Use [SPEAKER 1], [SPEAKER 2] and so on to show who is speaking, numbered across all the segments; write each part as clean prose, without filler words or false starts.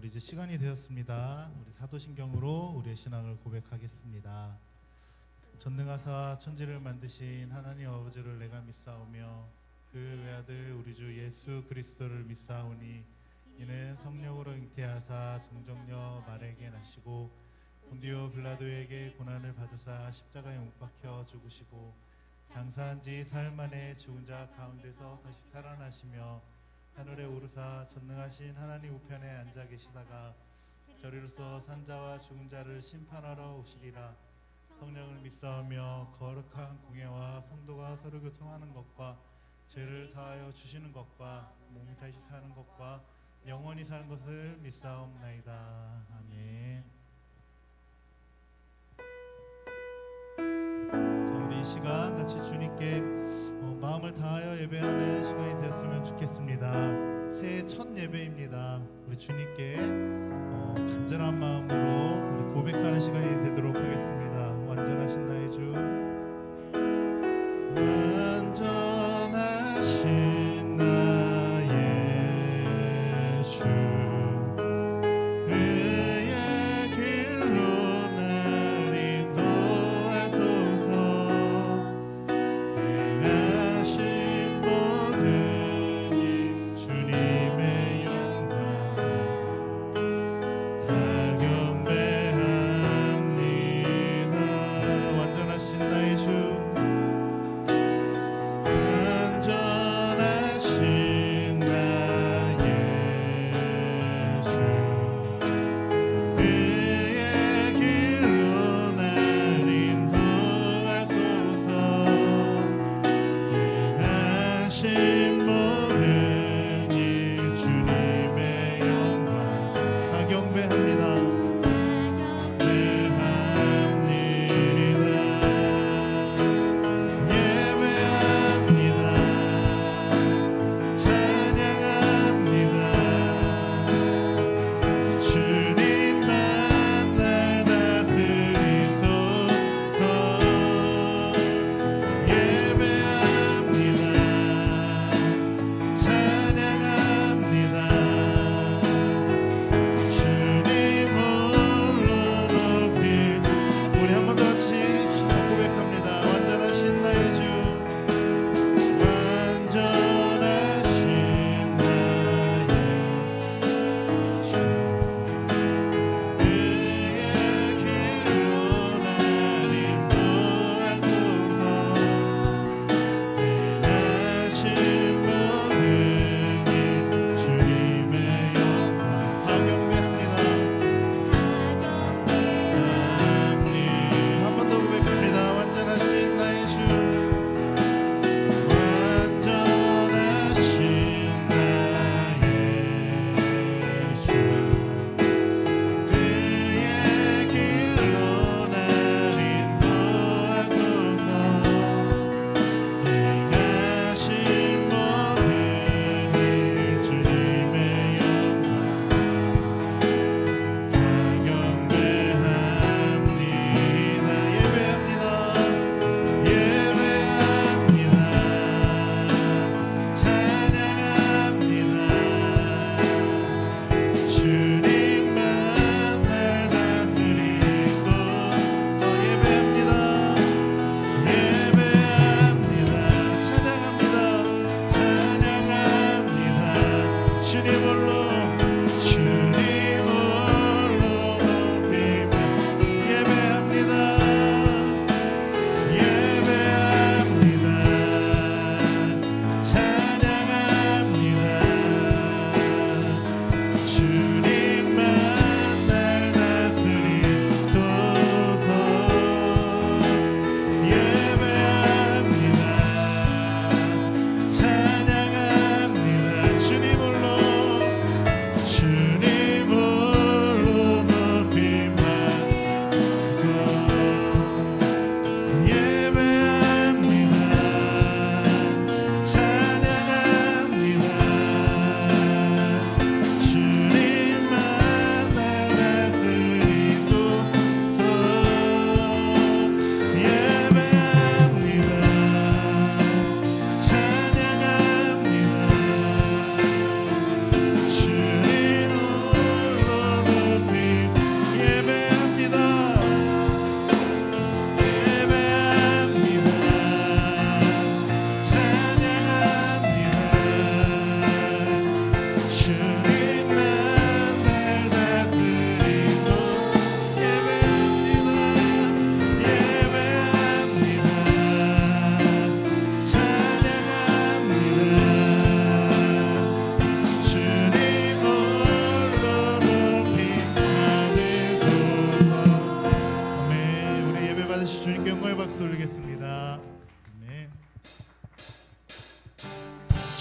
[SPEAKER 1] 우리 이제 시간이 되었습니다. 우리 사도신경으로 우리의 신앙을 고백하겠습니다. 전능하사 천지를 만드신 하나님 아버지를 내가 믿사오며 그 외아들 우리 주 예수 그리스도를 믿사오니 이는 성령으로 잉태하사 동정녀 마리아에게 나시고 본디오 빌라도에게 고난을 받으사 십자가에 못 박혀 죽으시고 장사한 지 사흘 만에 죽은 자 가운데서 다시 살아나시며 하늘에 오르사 전능하신 하나님 우편에 앉아 계시다가 저리로서 산자와 죽은 자를 심판하러 오시리라. 성령을 믿사오며 거룩한 공예와 성도가 서로 교통하는 것과 죄를 사하여 주시는 것과 몸이 다시 사는 것과 영원히 사는 것을 믿사옵나이다. 아멘. 자, 우리 이 시간 같이 주님께 마음을 다하여 예배하는 시간이 되었으면 좋겠습니다. 새해 첫 예배입니다. 우리 주님께 간절한 마음으로 우리 고백하는 시간이 되도록 하겠습니다. 완전하신 나의 주, 완전하신 나의 주, 그의 길로 날 인도하소서.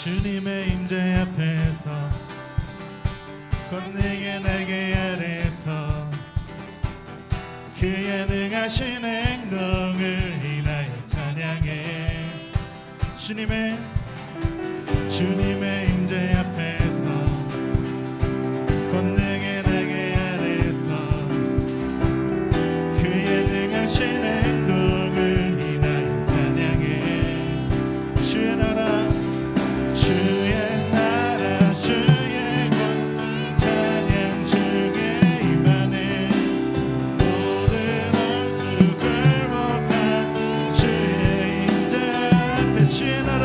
[SPEAKER 1] 주님의 임재 앞에서 권능의 날개 아래서 그의 능하신 행동을 인하여 찬양해. 주님의 임재 앞에서 권능의 날개 아래서 그의 능하신 행동을 인하여 찬양해. 주의 나라 주의 권세 찬양 주께 임하네. 모든 원수 굴복한 주의 임재 앞에 주의 나라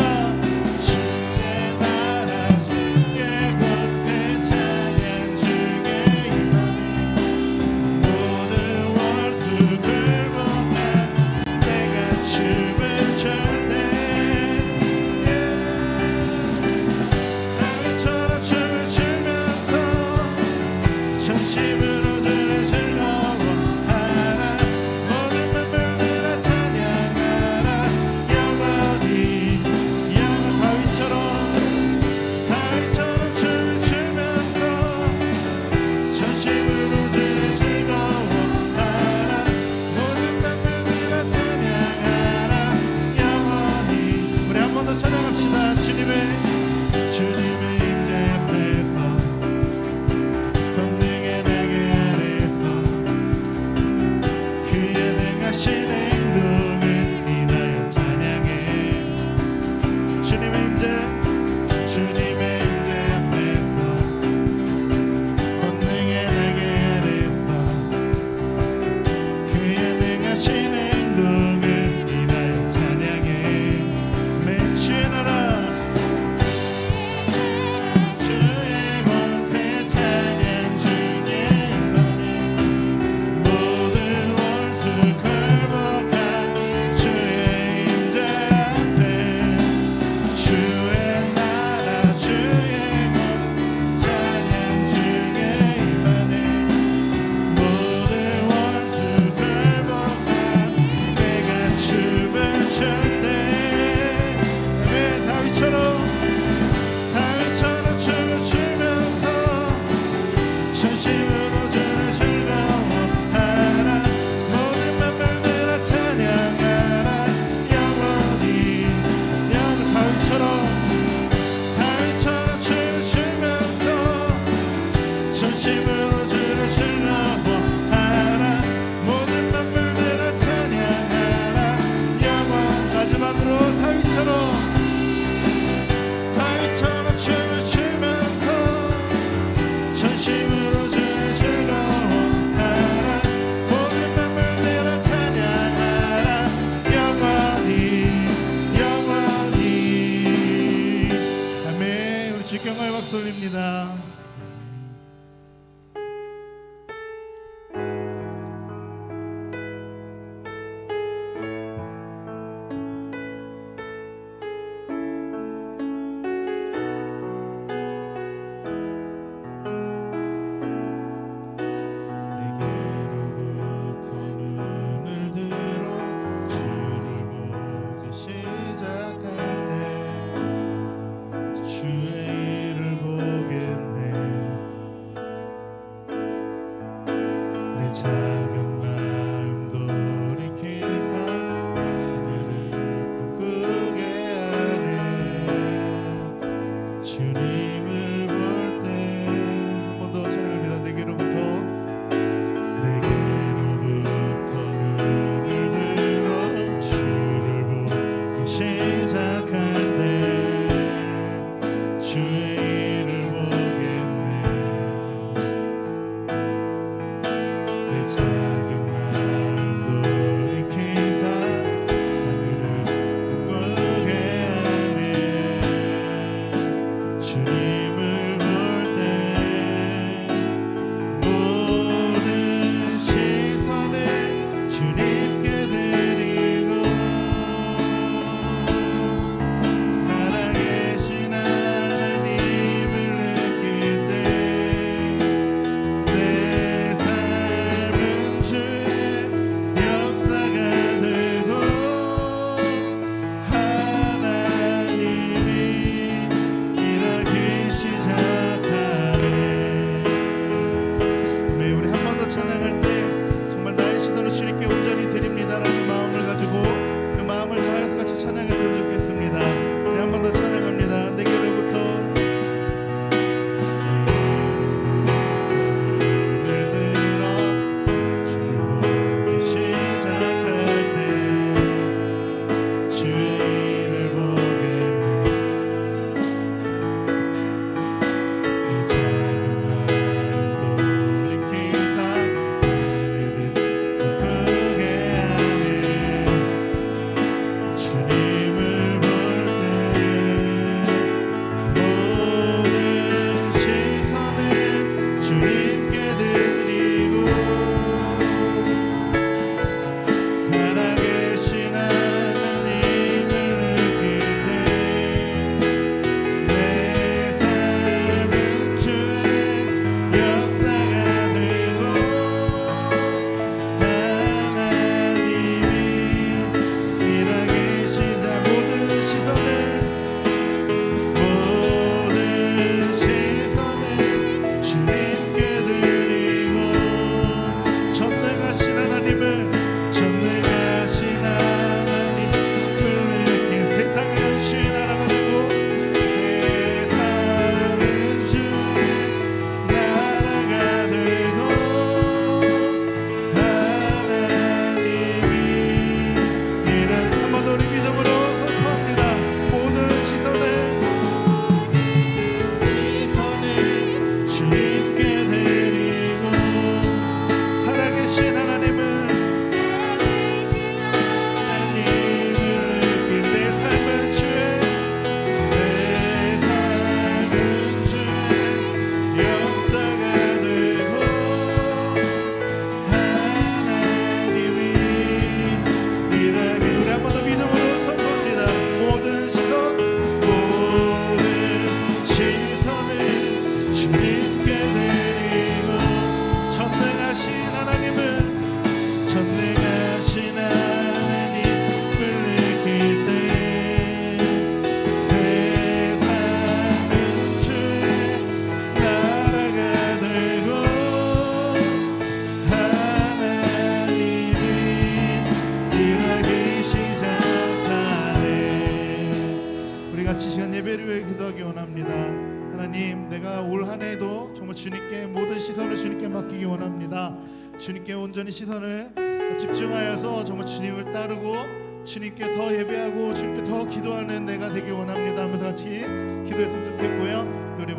[SPEAKER 1] 경화의 박수 올립니다. 주의 일을 보겠네. 같이 시간 예배를 위해 기도하기 원합니다. 하나님, 내가 올 한 해도 정말 주님께 모든 시선을 주님께 맡기기 원합니다. 주님께 온전히 시선을 집중하여서 정말 주님을 따르고 주님께 더 예배하고 주님께 더 기도하는 내가 되길 원합니다 하면서 같이 기도했으면 좋겠고요. 우리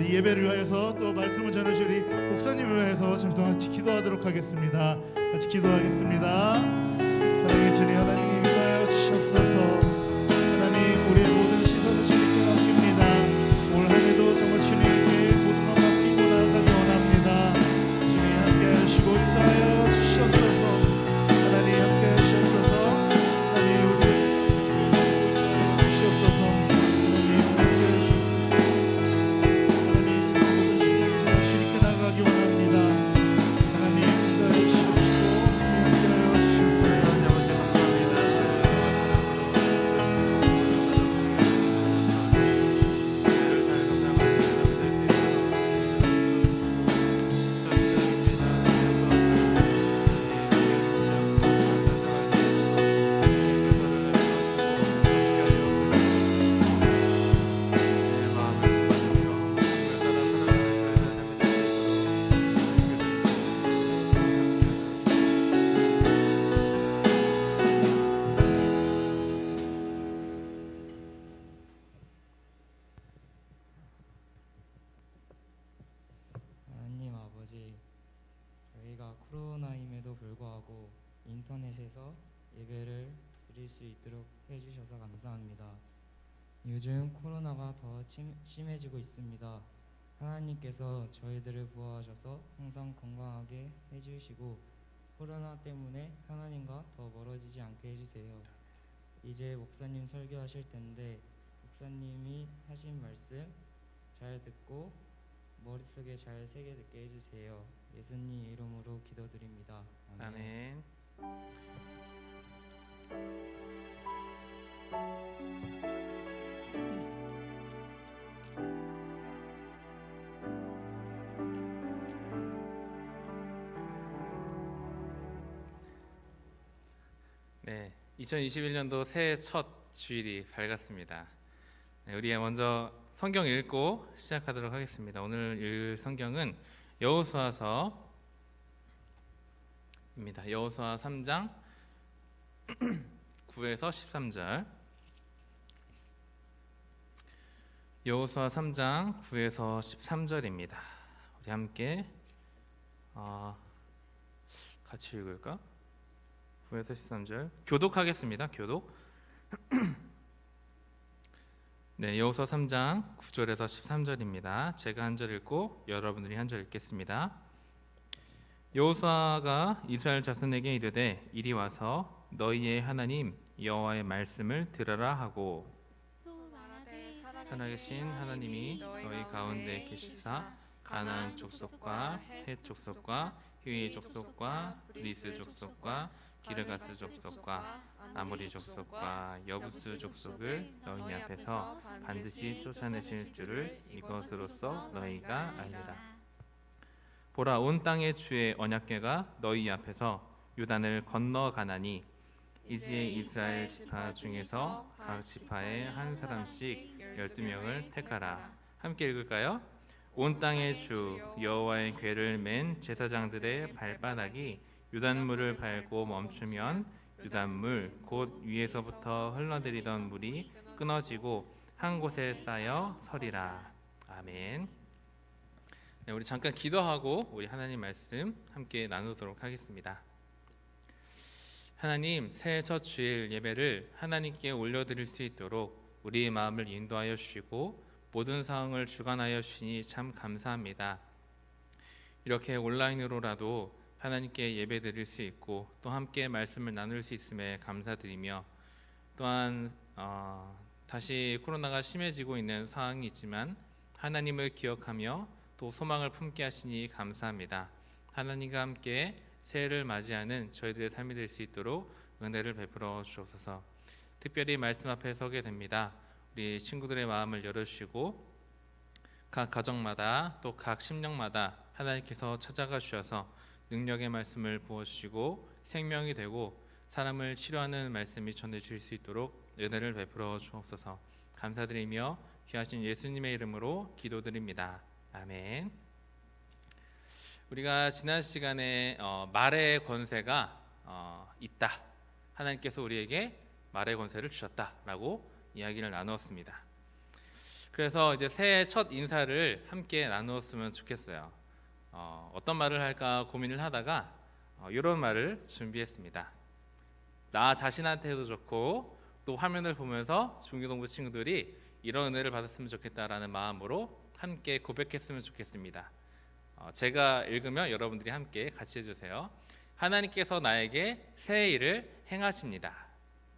[SPEAKER 1] 이 예배를 위하여서 또 말씀을 전해주실 우리 목사님을 위하여서 잠시 동안 같이 기도하도록 하겠습니다. 같이 기도하겠습니다. 사랑의 주님 하나님, 인도하여 주시옵소서. 하나님, 우리의 모든 시선을 주님께 맡깁니다. 올 한 해도 정말 주님께 모든 것 맡기고 나아가기 원합니다. 주님 함께 하시고 인도하여 주시옵소서. 하나님 함께 하시옵소서. 하나님 우리 주시옵소서. 하나님 함께 하나님 모든 시선을 주님께 나아가기 원합니다. 하나님 인도하여 주시옵시고 주님 함께 하여 주시옵소서.
[SPEAKER 2] 하나님 아버지, 저희가 코로나임에도 불구하고 인터넷에서 예배를 드릴 수 있도록 해주셔서 감사합니다. 요즘 코로나가 더 심해지고 있습니다. 하나님께서 저희들을 보호하셔서 항상 건강하게 해주시고 코로나 때문에 하나님과 더 멀어지지 않게 해주세요. 이제 목사님 설교하실 텐데 목사님이 하신 말씀 잘 듣고 머릿속에 잘 새겨듣게 해주세요. 예수님 이름으로 기도드립니다. 아멘.
[SPEAKER 3] 네, 2021년도 새해 첫 주일이 밝았습니다. 네, 우리 먼저 성경 읽고 시작하도록 하겠습니다. 오늘 읽을 성경은 여호수아서입니다. 여호수아 3장 9에서 13절. 여호수아 3장 9에서 13절입니다. 우리 함께 같이 읽을까? 9에서 13절 교독하겠습니다. 교독. 네, 여호수아 3장 9절에서 13절입니다. 제가 한 절 읽고 여러분들이 한 절 읽겠습니다. 여호수아가 이스라엘 자손에게 이르되 이리 와서 너희의 하나님 여호와의 말씀을 들으라 하고 살아계신 하나님이 너희 가운데 계시사 가나안 족속과 헷 족속과 히위 족속과 브리스 족속과 기르가스 족속과 아모리 족속과 여부스 족속을 너희 앞에서 반드시 쫓아내실 줄을 이것으로써 너희가 알리라. 보라, 온 땅의 주의 언약궤가 너희 앞에서 요단을 건너가나니 이제 이스라엘 지파 중에서 각 지파에 한 사람씩 12명을 택하라. 함께 읽을까요? 온 땅의 주 여호와의 궤를 맨 제사장들의 발바닥이 요단물을 밟고 멈추면 요단물 곧 위에서부터 흘러내리던 물이 끊어지고 한 곳에 쌓여 서리라. 아멘. 네, 우리 잠깐 기도하고 우리 하나님 말씀 함께 나누도록 하겠습니다. 하나님, 새해 첫 주일 예배를 하나님께 올려드릴 수 있도록 우리의 마음을 인도하여 주시고 모든 상황을 주관하여 주시니 참 감사합니다. 이렇게 온라인으로라도 하나님께 예배 드릴 수 있고 또 함께 말씀을 나눌 수 있음에 감사드리며 또한 다시 코로나가 심해지고 있는 상황이 있지만 하나님을 기억하며 또 소망을 품게 하시니 감사합니다. 하나님과 함께 새해를 맞이하는 저희들의 삶이 될 수 있도록 은혜를 베풀어 주옵소서. 특별히 말씀 앞에 서게 됩니다. 우리 친구들의 마음을 열어주시고 각 가정마다 또 각 심령마다 하나님께서 찾아가 주셔서 능력의 말씀을 부어주시고 생명이 되고 사람을 치료하는 말씀이 전해질 수 있도록 은혜를 베풀어 주옵소서. 감사드리며 귀하신 예수님의 이름으로 기도드립니다. 아멘. 우리가 지난 시간에 말의 권세가 있다, 하나님께서 우리에게 말의 권세를 주셨다라고 이야기를 나누었습니다. 그래서 이제 새해 첫 인사를 함께 나누었으면 좋겠어요. 어떤 말을 할까 고민을 하다가 이런 말을 준비했습니다. 나 자신한테도 좋고 또 화면을 보면서 중고등부 친구들이 이런 은혜를 받았으면 좋겠다라는 마음으로 함께 고백했으면 좋겠습니다. 제가 읽으면 여러분들이 함께 같이 해주세요. 하나님께서 나에게 새 일을 행하십니다.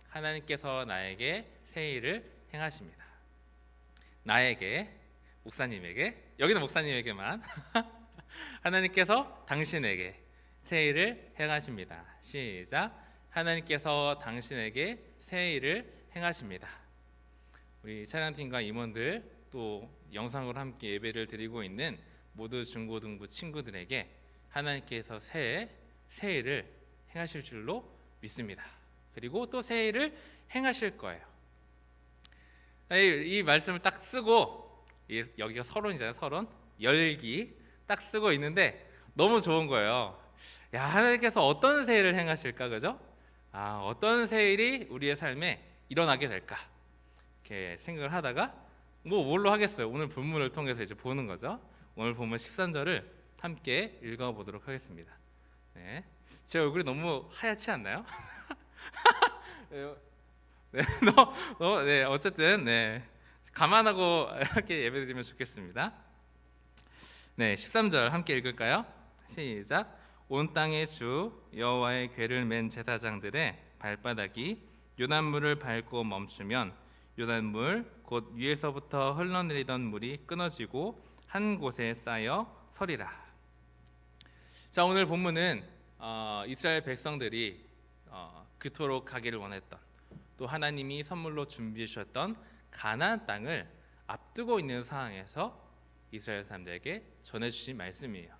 [SPEAKER 3] 하나님께서 나에게 새 일을 행하십니다. 나에게, 목사님에게, 여기는 목사님에게만 하나님께서 당신에게 새 일을 행하십니다. 시작. 하나님께서 당신에게 새 일을 행하십니다. 우리 찬양팀과 임원들 또 영상으로 함께 예배를 드리고 있는 모두 중고등부 친구들에게 하나님께서 새 일을 행하실 줄로 믿습니다. 그리고 또 새 일을 행하실 거예요. 이 말씀을 딱 쓰고, 여기가 서론이잖아요. 서론, 열기 딱 쓰고 있는데 너무 좋은 거예요. 야, 하나님께서 어떤 새 일을 행하실까, 그죠? 어떤 새 일이 우리의 삶에 일어나게 될까, 이렇게 생각을 하다가 뭘로 하겠어요? 오늘 본문을 통해서 이제 보는 거죠. 오늘 본문 13절을 함께 읽어보도록 하겠습니다. 네. 제 얼굴이 너무 하얗지 않나요? 네, 어쨌든 감안하고 이렇게 예배드리면 좋겠습니다. 네, 13절 함께 읽을까요? 시작. 온 땅의 주 여호와의 궤를 맨 제사장들의 발바닥이 요단물을 밟고 멈추면 요단물 곧 위에서부터 흘러내리던 물이 끊어지고 한 곳에 쌓여 서리라. 자, 오늘 본문은 이스라엘 백성들이 그토록 가기를 원했던, 또 하나님이 선물로 준비해 주셨던 가나안 땅을 앞두고 있는 상황에서 이스라엘 사람들에게 전해주신 말씀이에요.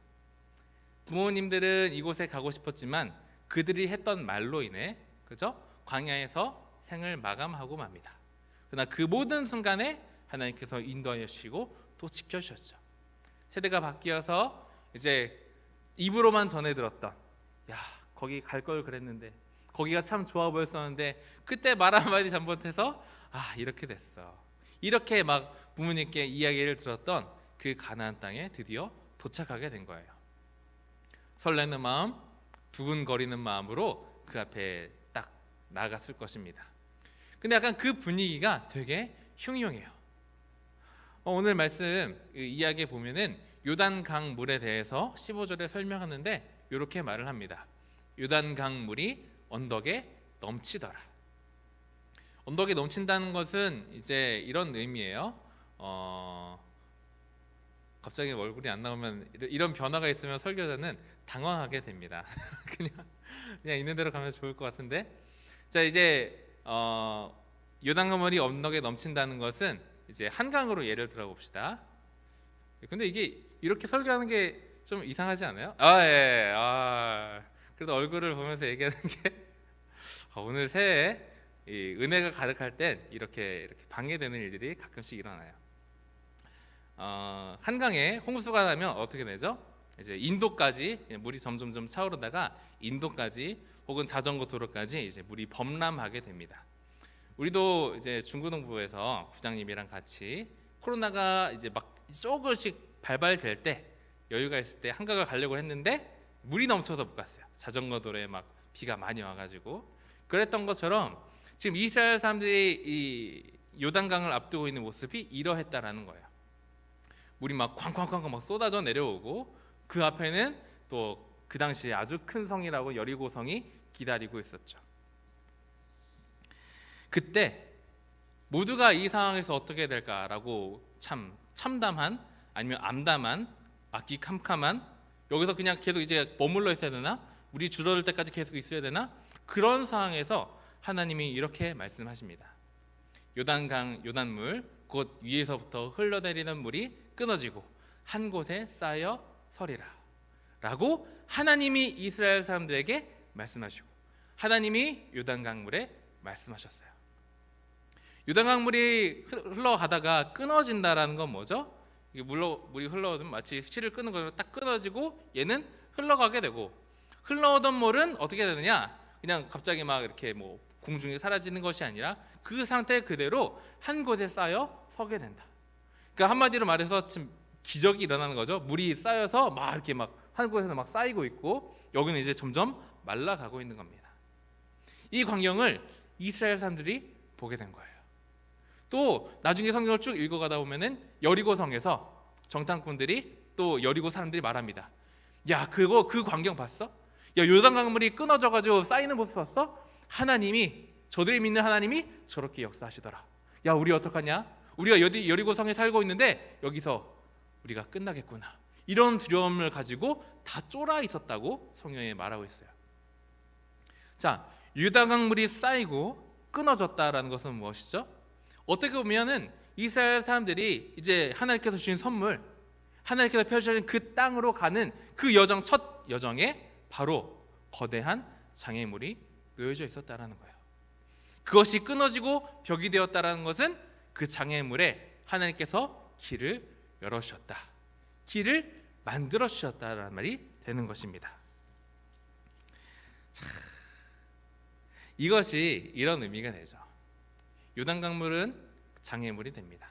[SPEAKER 3] 부모님들은 이곳에 가고 싶었지만 그들이 했던 말로 인해, 그죠? 광야에서 생을 마감하고 맙니다. 그러나 그 모든 순간에 하나님께서 인도하여 주시고 또 지켜주셨죠. 세대가 바뀌어서 이제 입으로만 전해 들었던, 야, 거기 갈 걸 그랬는데, 거기가 참 좋아 보였었는데 그때 말 한마디 잘못해서 이렇게 됐어, 이렇게 막 부모님께 이야기를 들었던 그 가나안 땅에 드디어 도착하게 된 거예요. 설레는 마음, 두근거리는 마음으로 그 앞에 딱 나갔을 것입니다. 근데 약간 그 분위기가 되게 흉흉해요. 오늘 말씀 이야기에 보면은 요단강 물에 대해서 15절에 설명하는데 이렇게 말을 합니다. 요단강 물이 언덕에 넘치더라. 언덕에 넘친다는 것은 이제 이런 의미예요. 갑자기 얼굴이 안 나오면 이런 변화가 있으면 설교자는 당황하게 됩니다. 그냥 있는 대로 가면 좋을 것 같은데, 자, 이제 요단강물이 언덕에 넘친다는 것은 이제 한강으로 예를 들어 봅시다. 근데 이게 이렇게 설교하는 게 좀 이상하지 않아요? 예. 그래도 얼굴을 보면서 얘기하는 게 오늘 새해 이 은혜가 가득할 땐 이렇게 방해되는 일들이 가끔씩 일어나요. 한강에 홍수가 나면 어떻게 되죠? 이제 인도까지 물이 점점 차오르다가 인도까지 혹은 자전거 도로까지 이제 물이 범람하게 됩니다. 우리도 이제 중고등부에서 부장님이랑 같이 코로나가 이제 막 조금씩 발발될 때, 여유가 있을 때 한강을 가려고 했는데 물이 넘쳐서 못 갔어요. 자전거 도로에 막 비가 많이 와가지고. 그랬던 것처럼 지금 이스라엘 사람들이 이 요단강을 앞두고 있는 모습이 이러했다라는 거예요. 물이 막 쾅쾅쾅쾅 막 쏟아져 내려오고 그 앞에는 또 그 당시에 아주 큰 성이라고 여리고성이 기다리고 있었죠. 그때 모두가 이 상황에서 어떻게 될까라고 참 참담한, 아니면 암담한, 악기 캄캄한, 여기서 그냥 계속 이제 머물러 있어야 되나? 우리 줄어들 때까지 계속 있어야 되나? 그런 상황에서 하나님이 이렇게 말씀하십니다. 요단강 요단물 곧 위에서부터 흘러내리는 물이 끊어지고 한 곳에 쌓여 서리라 라고 하나님이 이스라엘 사람들에게 말씀하시고 하나님이 요단강 물에 말씀하셨어요. 요단강물이 흘러가다가 끊어진다라는 건 뭐죠? 이게 물이 흘러오면 마치 실을 끄는 것처럼 딱 끊어지고 얘는 흘러가게 되고, 흘러오던 물은 어떻게 되느냐? 그냥 갑자기 막 이렇게 뭐 공중에 사라지는 것이 아니라 그 상태 그대로 한 곳에 쌓여 서게 된다. 그러니까 한마디로 말해서 지금 기적이 일어나는 거죠. 물이 쌓여서 막 이렇게 막 한 곳에서 막 쌓이고 있고, 여기는 이제 점점 말라가고 있는 겁니다. 이 광경을 이스라엘 사람들이 보게 된 거예요. 또 나중에 성경을 쭉 읽어가다 보면은 여리고성에서 정탐꾼들이 또 여리고 사람들이 말합니다. 야, 그 광경 봤어? 야, 요단강물이 끊어져가지고 쌓이는 모습 봤어? 하나님이, 저들이 믿는 하나님이 저렇게 역사하시더라. 야, 우리 어떡하냐? 우리가 여리고성에 살고 있는데 여기서 우리가 끝나겠구나. 이런 두려움을 가지고 다 쫄아 있었다고 성경에 말하고 있어요. 자, 요단강물이 쌓이고 끊어졌다라는 것은 무엇이죠? 어떻게 보면은 이스라엘 사람들이 이제 하나님께서 주신 선물, 하나님께서 펼쳐진 그 땅으로 가는 그 여정, 첫 여정에 바로 거대한 장애물이 놓여져 있었다라는 거예요. 그것이 끊어지고 벽이 되었다라는 것은 그 장애물에 하나님께서 길을 열어주셨다, 길을 만들어 주셨다라는 말이 되는 것입니다. 이것이 이런 의미가 되죠. 요단강물은 장애물이 됩니다.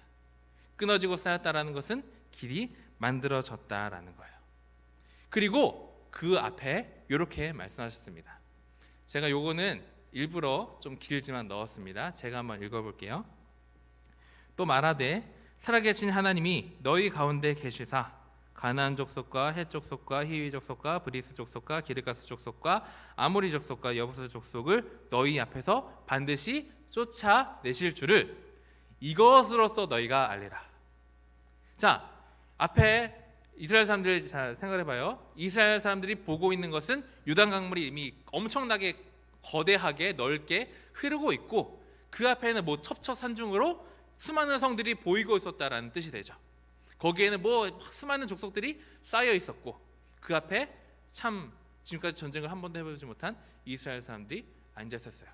[SPEAKER 3] 끊어지고 쌓였다라는 것은 길이 만들어졌다라는 거예요. 그리고 그 앞에 이렇게 말씀하셨습니다. 제가 요거는 일부러 좀 길지만 넣었습니다. 제가 한번 읽어볼게요. 또 말하되 살아계신 하나님이 너희 가운데 계시사 가나안 족속과 헷 족속과 히위 족속과 브리스 족속과 기르가스 족속과 아모리 족속과 여부스 족속을 너희 앞에서 반드시 쫓아내실 줄을 이것으로써 너희가 알리라. 자, 앞에 이스라엘 사람들 잘 생각해봐요. 이스라엘 사람들이 보고 있는 것은 요단강물이 이미 엄청나게 거대하게 넓게 흐르고 있고, 그 앞에는 뭐 첩첩산중으로 수많은 성들이 보이고 있었다라는 뜻이 되죠. 거기에는 뭐 수많은 족속들이 쌓여 있었고, 그 앞에 참 지금까지 전쟁을 한 번도 해보지 못한 이스라엘 사람들이 앉아 있었어요.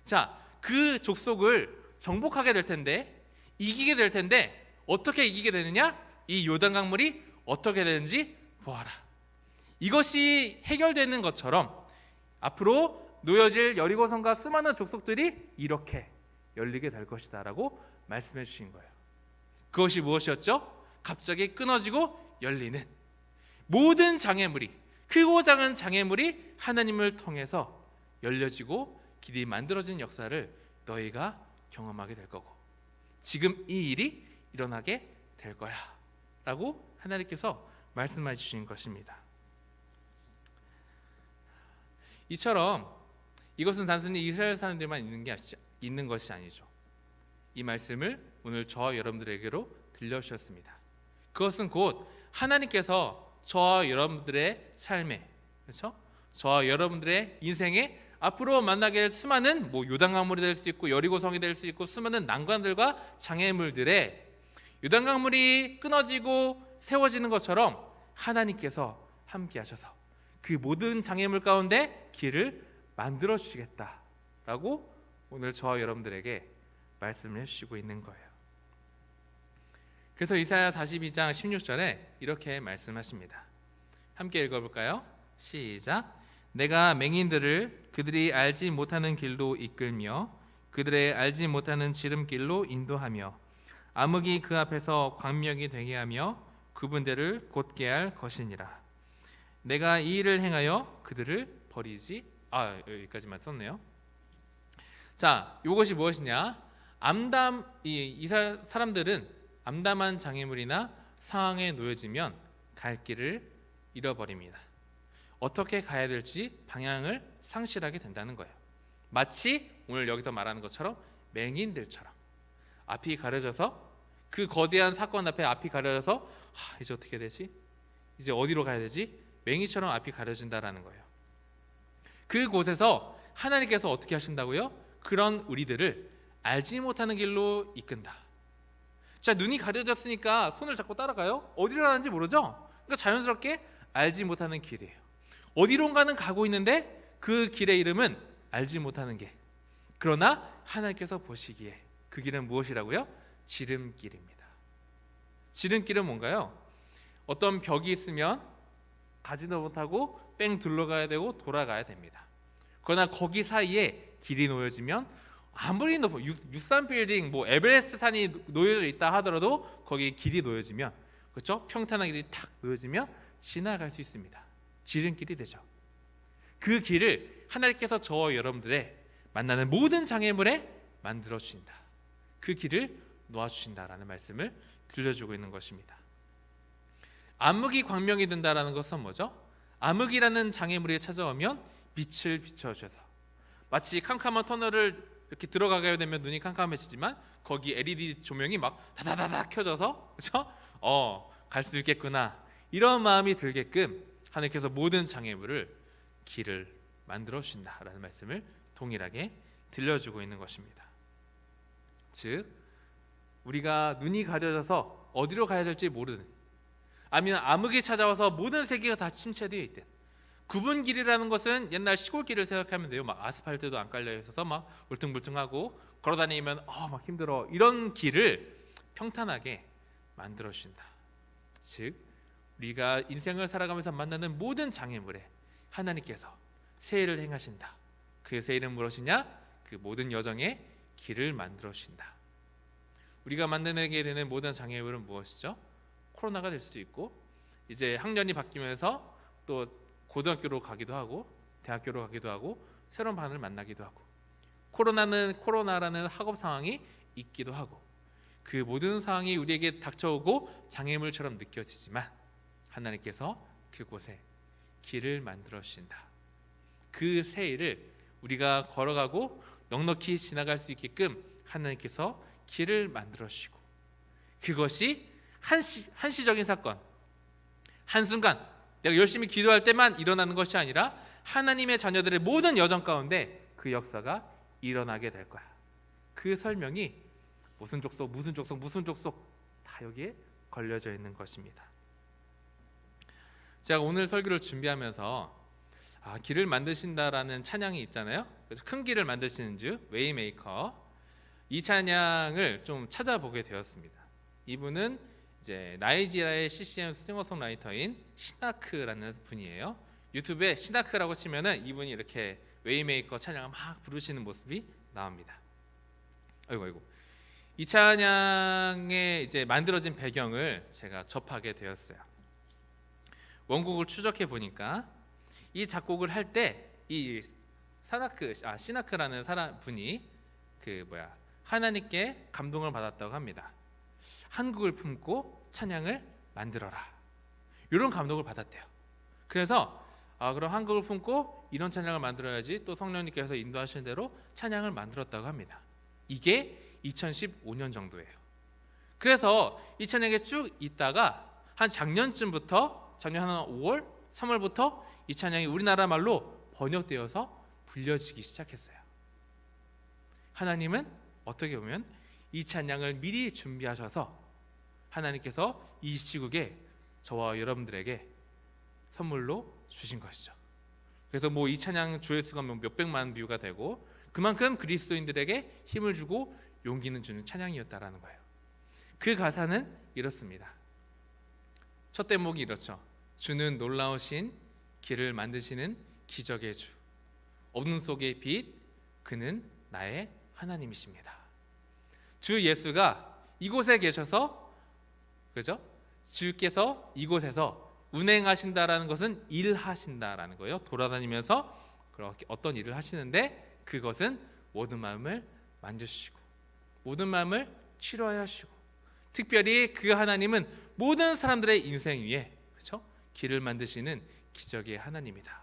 [SPEAKER 3] 자, 그 족속을 정복하게 될 텐데, 이기게 될 텐데, 어떻게 이기게 되느냐? 이 요단강물이 어떻게 되는지 보아라. 이것이 해결되는 것처럼 앞으로 놓여질 여리고성과 수많은 족속들이 이렇게 열리게 될 것이다 라고 말씀해 주신 거예요. 그것이 무엇이었죠? 갑자기 끊어지고 열리는 모든 장애물이, 크고 작은 장애물이 하나님을 통해서 열려지고 길이 만들어진 역사를 너희가 경험하게 될 거고, 지금 이 일이 일어나게 될 거야 라고 하나님께서 말씀해 주신 것입니다. 이처럼 이것은 단순히 이스라엘 사람들만 있는 것이 아니죠. 이 말씀을 오늘 저와 여러분들에게로 들려주셨습니다. 그것은 곧 하나님께서 저와 여러분들의 삶에, 그렇죠? 저와 여러분들의 인생에 앞으로 만나게 될 수많은 뭐 요단강물이 될 수도 있고 여리고성이 될 수 있고 수많은 난관들과 장애물들에 요단강물이 끊어지고 세워지는 것처럼 하나님께서 함께 하셔서 그 모든 장애물 가운데 길을 만들어 주시겠다라고 오늘 저와 여러분들에게 말씀을 해주시고 있는 거예요. 그래서 이사야 42장 16절에 이렇게 말씀하십니다. 함께 읽어볼까요? 시작. 내가 맹인들을 그들이 알지 못하는 길로 이끌며 그들의 알지 못하는 지름길로 인도하며 암흑이 그 앞에서 광명이 되게 하며 그분들을 곧게 할 것이니라. 내가 이 일을 행하여 그들을 버리지. 여기까지만 썼네요. 자, 이것이 무엇이냐? 이 사람들은 암담한 장애물이나 상황에 놓여지면 갈 길을 잃어버립니다. 어떻게 가야 될지 방향을 상실하게 된다는 거예요. 마치 오늘 여기서 말하는 것처럼 맹인들처럼 앞이 가려져서, 그 거대한 사건 앞에 앞이 가려져서 이제 어떻게 되지? 이제 어디로 가야 되지? 맹인처럼 앞이 가려진다라는 거예요. 그곳에서 하나님께서 어떻게 하신다고요? 그런 우리들을 알지 못하는 길로 이끈다. 자, 눈이 가려졌으니까 손을 잡고 따라가요? 어디로 가는지 모르죠? 그러니까 자연스럽게 알지 못하는 길이에요. 어디론가는 가고 있는데 그 길의 이름은 알지 못하는 길. 그러나 하나님께서 보시기에 그 길은 무엇이라고요? 지름길입니다. 지름길은 뭔가요? 어떤 벽이 있으면 가지도 못하고 뺑 둘러가야 되고 돌아가야 됩니다. 그러나 거기 사이에 길이 놓여지면 아무리 높은 63빌딩 뭐 에베레스트 산이 놓여져 있다 하더라도 거기에 길이 놓여지면, 그렇죠? 평탄한 길이 탁 놓여지면 지나갈 수 있습니다. 지름길이 되죠. 그 길을 하나님께서 저와 여러분들의 만나는 모든 장애물에 만들어 주신다. 그 길을 놓아 주신다라는 말씀을 들려주고 있는 것입니다. 암흑이 광명이 된다라는 것은 뭐죠? 암흑이라는 장애물이 찾아오면 빛을 비춰주셔서, 마치 캄캄한 터널을 이렇게 들어가게 되면 눈이 캄캄해지지만 거기 LED 조명이 막 다다다다 켜져서, 그렇죠? 갈 수 있겠구나, 이런 마음이 들게끔 하나님께서 모든 장애물을 길을 만들어 주신다라는 말씀을 동일하게 들려주고 있는 것입니다. 즉 우리가 눈이 가려져서 어디로 가야 될지 모르는, 아니면 암흑이 찾아와서 모든 세계가 다 침체되어 있든, 구분길이라는 것은 옛날 시골길을 생각하면 돼요. 막 아스팔트도 안 깔려 있어서 막 울퉁불퉁하고 걸어다니면 막 힘들어, 이런 길을 평탄하게 만들어 주신다. 즉 우리가 인생을 살아가면서 만나는 모든 장애물에 하나님께서 세일을 행하신다. 그 세일은 무엇이냐? 그 모든 여정의 길을 만들어 주신다. 우리가 만나게 되는 모든 장애물은 무엇이죠? 코로나가 될 수도 있고, 이제 학년이 바뀌면서 또 고등학교로 가기도 하고 대학교로 가기도 하고 새로운 반을 만나기도 하고, 코로나라는 학업 상황이 있기도 하고, 그 모든 상황이 우리에게 닥쳐오고 장애물처럼 느껴지지만 하나님께서 그곳에 길을 만들어 주신다. 그 세일을 우리가 걸어가고 넉넉히 지나갈 수 있게끔 하나님께서 길을 만들어 주시고, 그것이 한시적인 사건, 한순간 내가 열심히 기도할 때만 일어나는 것이 아니라 하나님의 자녀들의 모든 여정 가운데 그 역사가 일어나게 될 거야. 그 설명이 무슨 족속 다 여기에 걸려져 있는 것입니다. 제가 오늘 설교를 준비하면서 길을 만드신다라는 찬양이 있잖아요. 그래서 큰 길을 만드시는 주 웨이메이커, 이 찬양을 좀 찾아보게 되었습니다. 이분은 이제 나이지리아의 CCM 싱어송라이터인 시나크라는 분이에요. 유튜브에 시나크라고 치면은 이분이 이렇게 웨이메이커 찬양을 막 부르시는 모습이 나옵니다. 아이고. 이 찬양의 이제 만들어진 배경을 제가 접하게 되었어요. 원곡을 추적해 보니까 이 작곡을 할 때 이 시나크라는 분이 하나님께 감동을 받았다고 합니다. 한국을 품고 찬양을 만들어라, 이런 감동을 받았대요. 그래서 그럼 한국을 품고 이런 찬양을 만들어야지, 또 성령님께서 인도하신 대로 찬양을 만들었다고 합니다. 이게 2015년 정도예요. 그래서 이 찬양에 쭉 있다가 한 작년쯤부터, 작년 한 5월, 3월부터 이 찬양이 우리나라 말로 번역되어서 불려지기 시작했어요. 하나님은 어떻게 보면 이 찬양을 미리 준비하셔서 하나님께서 이 시국에 저와 여러분들에게 선물로 주신 것이죠. 그래서 이 찬양 조회수가 몇백만 뷰가 되고, 그만큼 그리스도인들에게 힘을 주고 용기는 주는 찬양이었다라는 거예요. 그 가사는 이렇습니다. 첫 대목이 이렇죠. 주는 놀라우신 길을 만드시는 기적의 주, 어둠 속의 빛, 그는 나의 하나님이십니다. 주 예수가 이곳에 계셔서, 그죠? 주께서 이곳에서 운행하신다라는 것은 일하신다라는 거예요. 돌아다니면서 그렇게 어떤 일을 하시는데, 그것은 모든 마음을 만져주시고 모든 마음을 치료하여 하시고, 특별히 그 하나님은 모든 사람들의 인생 위에, 그렇죠? 길을 만드시는 기적의 하나님이다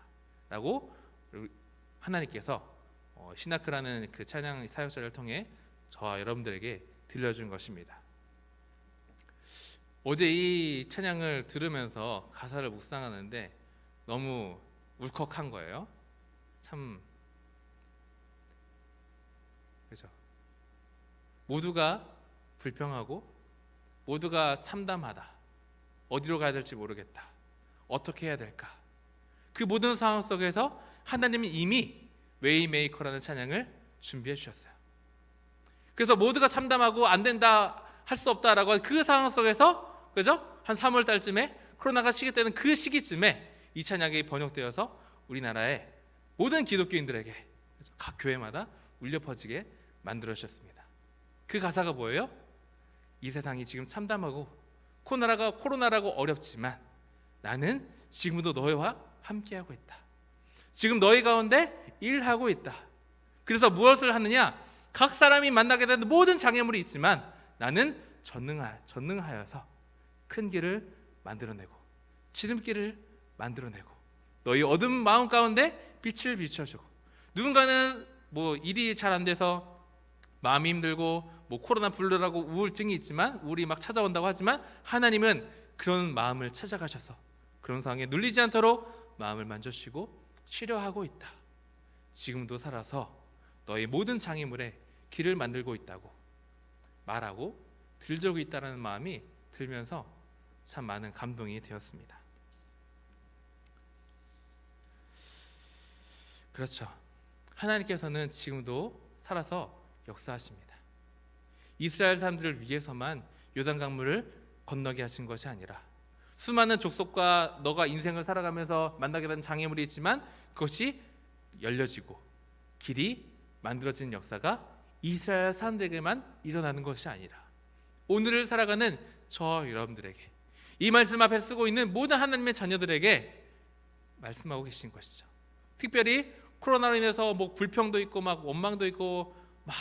[SPEAKER 3] 라고 하나님께서 시나크라는 그 찬양 사역자를 통해 저와 여러분들에게 들려준 것입니다. 어제 이 찬양을 들으면서 가사를 묵상하는데 너무 울컥한 거예요. 참, 그죠? 모두가 불평하고 모두가 참담하다, 어디로 가야 될지 모르겠다, 어떻게 해야 될까, 그 모든 상황 속에서 하나님은 이미 웨이메이커라는 찬양을 준비해 주셨어요. 그래서 모두가 참담하고 안 된다, 할 수 없다라고 하는 그 상황 속에서, 그죠? 한 3월 달쯤에 코로나가 시작되는 그 시기쯤에 이 찬양이 번역되어서 우리나라의 모든 기독교인들에게, 그죠? 각 교회마다 울려 퍼지게 만들어 주셨습니다. 그 가사가 뭐예요? 이 세상이 지금 참담하고 코로나라고 어렵지만 나는 지금도 너희와 함께하고 있다. 지금 너희 가운데 일하고 있다. 그래서 무엇을 하느냐? 각 사람이 만나게 되는 모든 장애물이 있지만 나는 전능하여서 큰 길을 만들어내고 지름길을 만들어내고 너희 어두운 마음 가운데 빛을 비춰주고, 누군가는 뭐 일이 잘 안 돼서 마음이 힘들고 뭐 코로나 블루라고 우울증이 있지만 우울이 막 찾아온다고 하지만 하나님은 그런 마음을 찾아가셔서 그런 상황에 눌리지 않도록 마음을 만져주시고 치료하고 있다. 지금도 살아서 너희 모든 장애물에 길을 만들고 있다고 말하고 들저고 있다는 마음이 들면서 참 많은 감동이 되었습니다. 그렇죠. 하나님께서는 지금도 살아서 역사하십니다. 이스라엘 사람들을 위해서만 요단강물을 건너게 하신 것이 아니라 수많은 족속과 너가 인생을 살아가면서 만나게 된 장애물이 있지만 그것이 열려지고 길이 만들어지는 역사가 이스라엘 사람들에게만 일어나는 것이 아니라 오늘을 살아가는 저 여러분들에게, 이 말씀 앞에 쓰고 있는 모든 하나님의 자녀들에게 말씀하고 계신 것이죠. 특별히 코로나로 인해서 뭐 불평도 있고 막 원망도 있고 막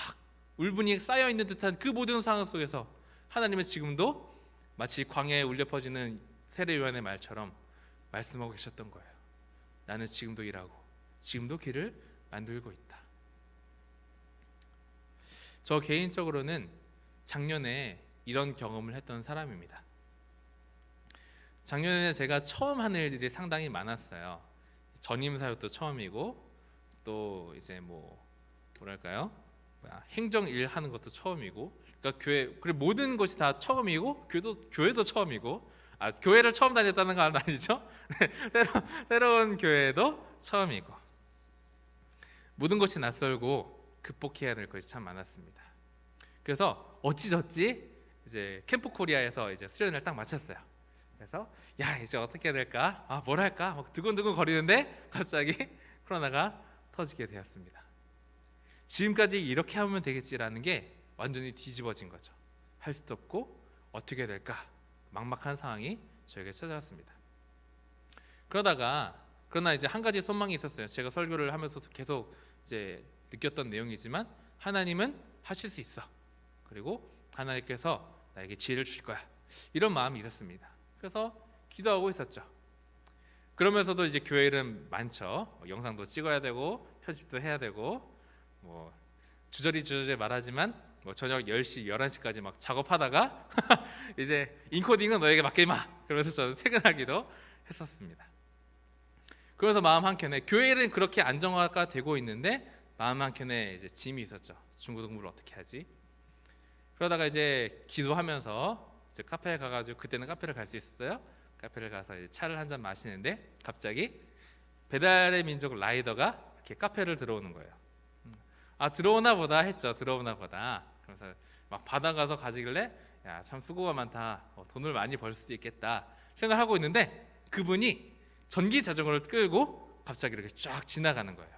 [SPEAKER 3] 울분이 쌓여 있는 듯한 그 모든 상황 속에서 하나님은 지금도 마치 광야에 울려 퍼지는 세례 요한의 말처럼 말씀하고 계셨던 거예요. 나는 지금도 일하고 지금도 길을 만들고 있다. 저 개인적으로는 작년에 이런 경험을 했던 사람입니다. 작년에 제가 처음 하는 일들이 상당히 많았어요. 전임 사역도 처음이고 또 이제 뭐랄까요? 행정 일 하는 것도 처음이고, 그러니까 교회, 그리고 모든 것이 다 처음이고 교회도 처음이고, 교회를 처음 다녔다는 건 아니죠. 새로운 교회도 처음이고 모든 것이 낯설고 극복해야 될 것이 참 많았습니다. 그래서 어찌저찌 이제 캠프 코리아에서 이제 수련을 딱 마쳤어요. 그래서 야 이제 어떻게 해야 될까? 뭘 할까? 막 두근두근 거리는데 갑자기 코로나가 터지게 되었습니다. 지금까지 이렇게 하면 되겠지라는 게 완전히 뒤집어진 거죠. 할 수도 없고 어떻게 해야 될까? 막막한 상황이 저에게 찾아왔습니다. 그러나 이제 한 가지 소망이 있었어요. 제가 설교를 하면서 계속 이제 느꼈던 내용이지만 하나님은 하실 수 있어. 그리고 하나님께서 나에게 지혜를 주실 거야. 이런 마음이 있었습니다. 그래서 기도하고 있었죠. 그러면서도 이제 교회 일은 많죠. 영상도 찍어야 되고 편집도 해야 되고 뭐 주저리 말하지만 뭐 저녁 10시, 11시까지 막 작업하다가 이제 인코딩은 너에게 맡기마 그러면서 저는 퇴근하기도 했었습니다. 그래서 마음 한켠에 교회 일은 그렇게 안정화가 되고 있는데 마음 한켠에 이제 짐이 있었죠. 중고등부를 어떻게 하지? 그러다가 이제 기도하면서 이제 카페에 가가지고, 그때는 카페를 갈 수 있었어요. 카페를 가서 이제 차를 한 잔 마시는데 갑자기 배달의 민족 라이더가 이렇게 카페를 들어오는 거예요. 들어오나 보다 했죠. 들어오나 보다. 그래서 막 받아가서 가지길래 야 참 수고가 많다. 돈을 많이 벌 수도 있겠다 생각하고 있는데 그분이 전기 자전거를 끌고 갑자기 이렇게 쫙 지나가는 거예요.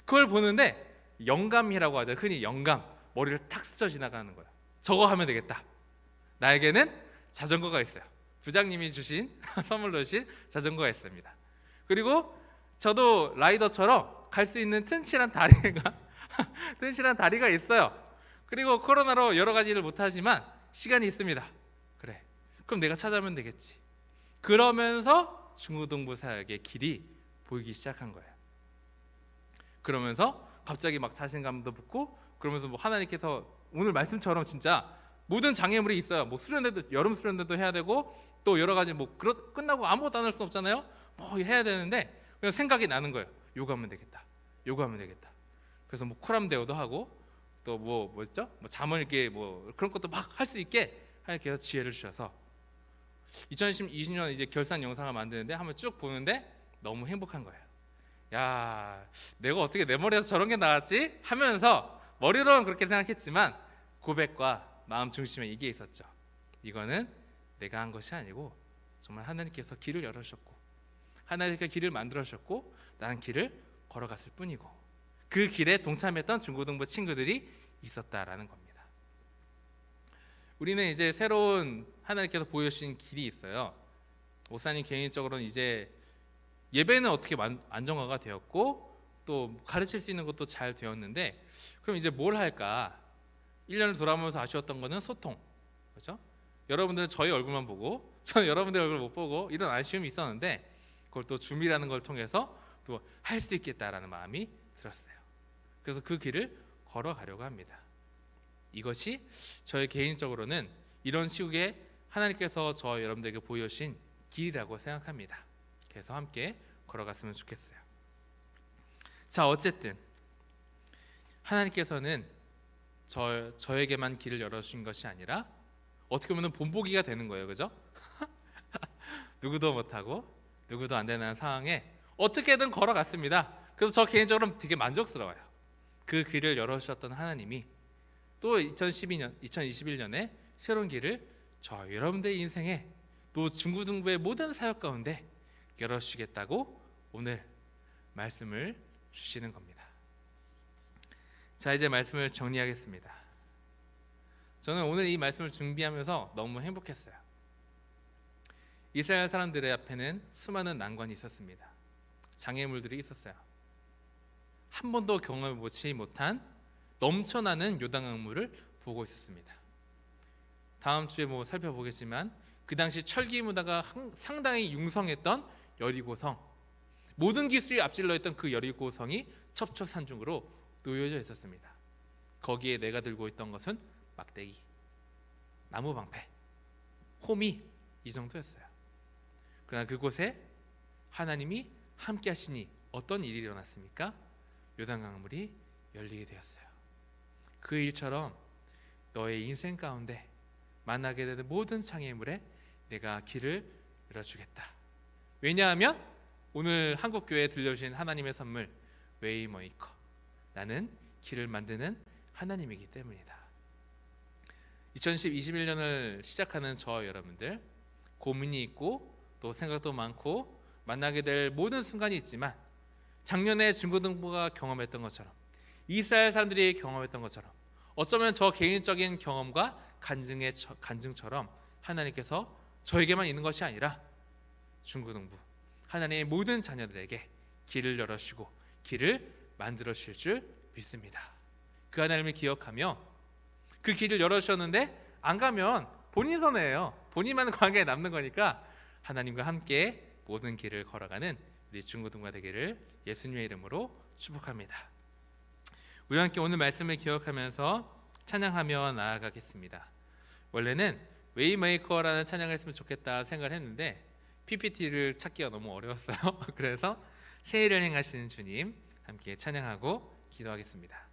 [SPEAKER 3] 그걸 보는데 영감이라고 하죠. 흔히 영감, 머리를 탁 스쳐 지나가는 거예요. 저거 하면 되겠다. 나에게는 자전거가 있어요. 부장님이 주신 선물로 주신 자전거가 있습니다. 그리고 저도 라이더처럼 갈 수 있는 튼실한 다리가 있어요. 그리고 코로나로 여러 가지 일을 못하지만 시간이 있습니다. 그래, 그럼 내가 찾아오면 되겠지. 그러면서 중고등부 사역의 길이 보이기 시작한 거예요. 그러면서 갑자기 막 자신감도 붙고, 그러면서 뭐 하나님께서 오늘 말씀처럼 진짜 모든 장애물이 있어요. 뭐 수련회도, 여름 수련회도 해야 되고 또 여러 가지 뭐 끝나고 아무것도 안 할 수 없잖아요. 뭐 해야 되는데 그냥 생각이 나는 거예요. 요거하면 되겠다. 그래서 뭐 코람 대오도 하고 또 뭐였죠? 뭐 잠을 이렇게 뭐 그런 것도 막 할 수 있게 하나님께서 지혜를 주셔서 2020년 이제 결산 영상을 만드는데 한번 쭉 보는데 너무 행복한 거예요. 야, 내가 어떻게 내 머리에서 저런 게 나왔지? 하면서 머리로는 그렇게 생각했지만 고백과 마음 중심에 이게 있었죠. 이거는 내가 한 것이 아니고 정말 하나님께서 길을 열어주셨고 하나님께서 길을 만들어주셨고 나는 길을 걸어갔을 뿐이고 그 길에 동참했던 중고등부 친구들이 있었다라는 겁니다. 우리는 이제 새로운 하나님께서 보여주신 길이 있어요. 목사님 개인적으로는 이제 예배는 어떻게 안정화가 되었고 또 가르칠 수 있는 것도 잘 되었는데 그럼 이제 뭘 할까? 1년을 돌아보면서 아쉬웠던 거는 소통, 그렇죠? 여러분들은 저희 얼굴만 보고 저는 여러분들 얼굴 못 보고 이런 아쉬움이 있었는데 그걸 또 줌이라는 걸 통해서 또 할 수 있겠다라는 마음이 들었어요. 그래서 그 길을 걸어가려고 합니다. 이것이 저희 개인적으로는 이런 시국에 하나님께서 저 여러분들에게 보여주신 길이라고 생각합니다. 그래서 함께 걸어갔으면 좋겠어요. 자, 어쨌든 하나님께서는 저에게만 길을 열어주신 것이 아니라 어떻게 보면 본보기가 되는 거예요, 그죠? 누구도 못하고 누구도 안 되는 상황에 어떻게든 걸어갔습니다. 그래서 저 개인적으로는 되게 만족스러워요. 그 길을 열어주셨던 하나님이 또 2021년에 새로운 길을 저 여러분들의 인생에 또 중고등부의 모든 사역 가운데 열어주시겠다고 오늘 말씀을 주시는 겁니다. 자, 이제 말씀을 정리하겠습니다. 저는 오늘 이 말씀을 준비하면서 너무 행복했어요. 이스라엘 사람들의 앞에는 수많은 난관이 있었습니다. 장애물들이 있었어요. 한 번도 경험해보지 못한 넘쳐나는 요단강물을 보고 있었습니다. 다음 주에 살펴보겠지만 그 당시 철기 문화가 상당히 융성했던 여리고성, 모든 기술이 앞질러 있던 그 여리고성이 첩첩산중으로 놓여져 있었습니다. 거기에 내가 들고 있던 것은 막대기, 나무 방패, 호미 이 정도였어요. 그러나 그곳에 하나님이 함께 하시니 어떤 일이 일어났습니까? 요단강물이 열리게 되었어요. 그 일처럼 너의 인생 가운데 만나게 되는 모든 장애물에 내가 길을 열어주겠다. 왜냐하면 오늘 한국교회에 들려주신 하나님의 선물 웨이메이커, 나는 길을 만드는 하나님이기 때문이다. 2021년을 시작하는 저 여러분들, 고민이 있고 또 생각도 많고 만나게 될 모든 순간이 있지만 작년에 중고등부가 경험했던 것처럼 이스라엘 사람들이 경험했던 것처럼 어쩌면 저 개인적인 경험과 간증처럼 하나님께서 저에게만 있는 것이 아니라 중고등부 하나님의 모든 자녀들에게 길을 열어주시고 길을 만들어 주실 줄 믿습니다. 그 하나님을 기억하며 그 길을 열어주셨는데 안 가면 본인 손해예요. 본인만의 관계에 남는 거니까 하나님과 함께 모든 길을 걸어가는 우리 중고등부가 되기를 예수님의 이름으로 축복합니다. 우리 함께 오늘 말씀을 기억하면서 찬양하며 나아가겠습니다. 원래는 웨이메이커라는 찬양을 했으면 좋겠다 생각을 했는데 PPT를 찾기가 너무 어려웠어요. 그래서 새 일을 행하시는 주님 함께 찬양하고 기도하겠습니다.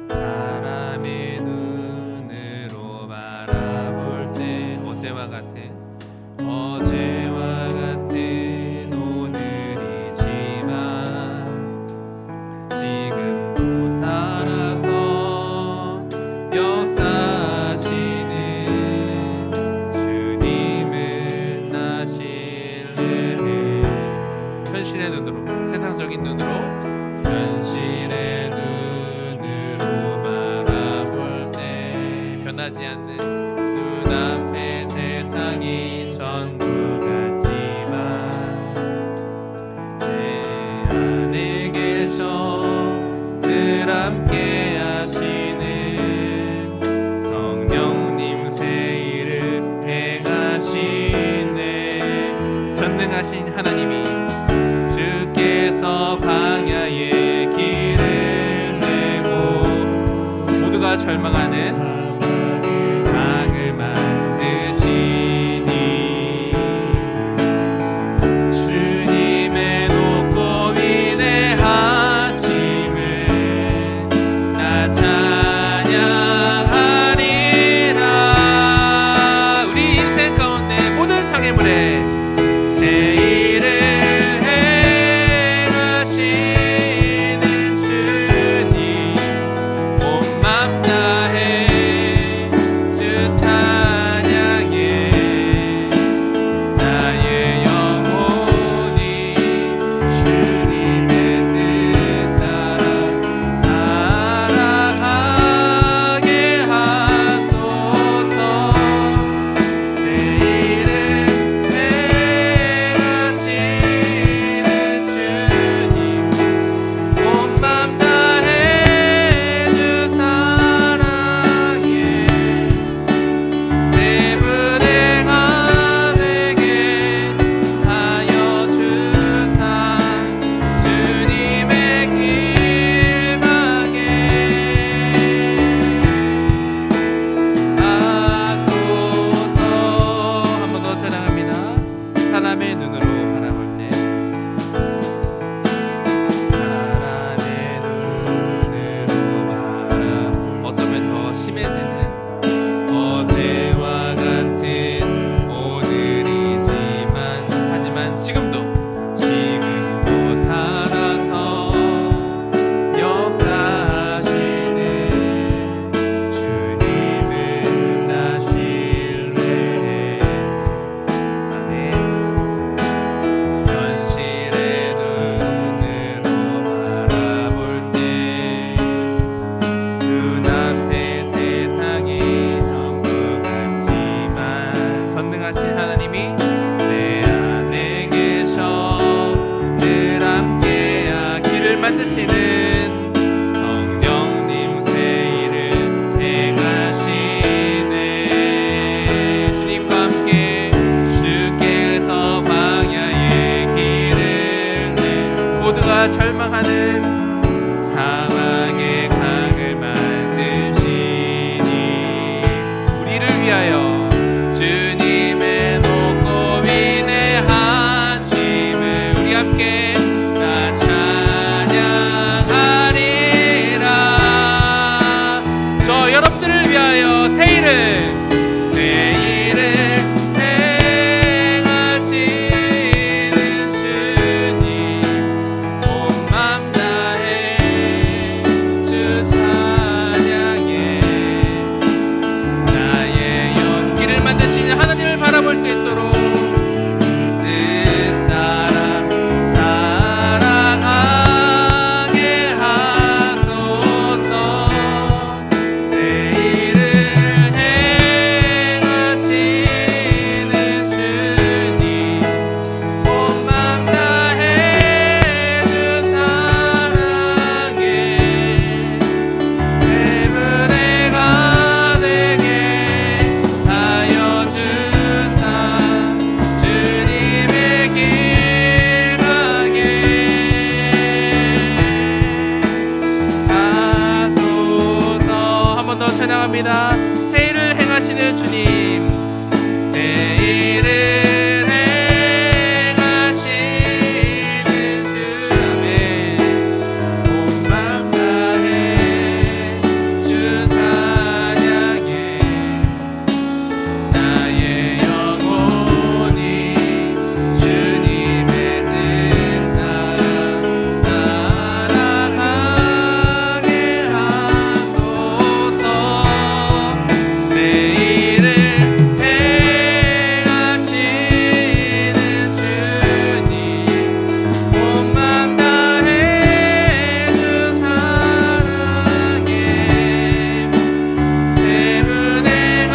[SPEAKER 3] 사람의 눈으로 바라볼 때 어제와 같은 오늘이지만 지금도 살아서 역사하시는 주님을 나신뢰해. 현실의 눈으로, 세상적인 눈으로, 현실의 눈으로 바라볼 때 변하지 않는 눈앞의 세상이 전부 같지만 내 안에 계셔 늘 함께 하시는 성령님 새 일을 행하시네. 전능하신 하나님이 주께서 광야에 길을 내고 모두가 절망하는 강을 만드시니 주님 만드시는 성령님 새 일을 행하시네. 주님과 함께 주께서 광야의 길을 내 모두가 절망하는 사막의 강을 만드시니 우리를 위하여 주님의 높고 위대하심을 우리 함께 다 찬양하리라. 저 여러분들을 위하여 새 일을 행하시는 주님 온 맘 다해 주 찬양해. 나의 연길을 만드시는 하나님을 바라볼 수 있도록 뜻 따라 살아가게 하소서. 새 일을 행하시는 주님 온 맘 다해 주 사랑해. 샘 은혜가 되게 하여 주사 주님의 길 가게 하소서. 한 번 더 찬양합니다. 새 일을 행하시는 주님, 새 일을 행하시는 주님 온 맘 다해 주 찬양해. 나의 영혼이 주님의 뜻 따라 살아가게 하소서. 새 일을 행하시는 주님 온 맘 다해 주 사랑해. 샘 은혜가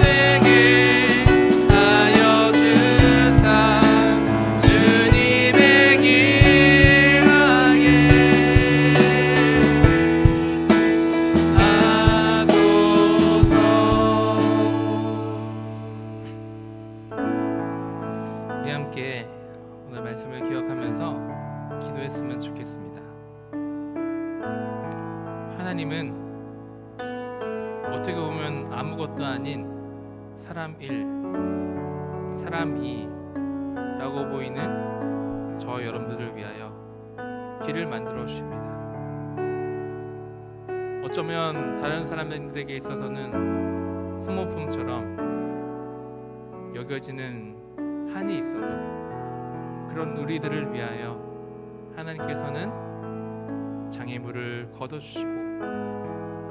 [SPEAKER 3] 되게 하여 주사 주님의 길 가게 하소서. 우리 함께 오늘 말씀을 기억하면서 기도했으면 좋겠습니다. 하나님은 어떻게 보면 아무것도 아닌 사람 1, 사람 2라고 보이는 저 여러분들을 위하여 길을 만들어 주십니다. 어쩌면 다른 사람들에게 있어서는 소모품처럼 여겨지는 한이 있어도 그런 우리들을 위하여 하나님께서는 장애물을 걷어주시고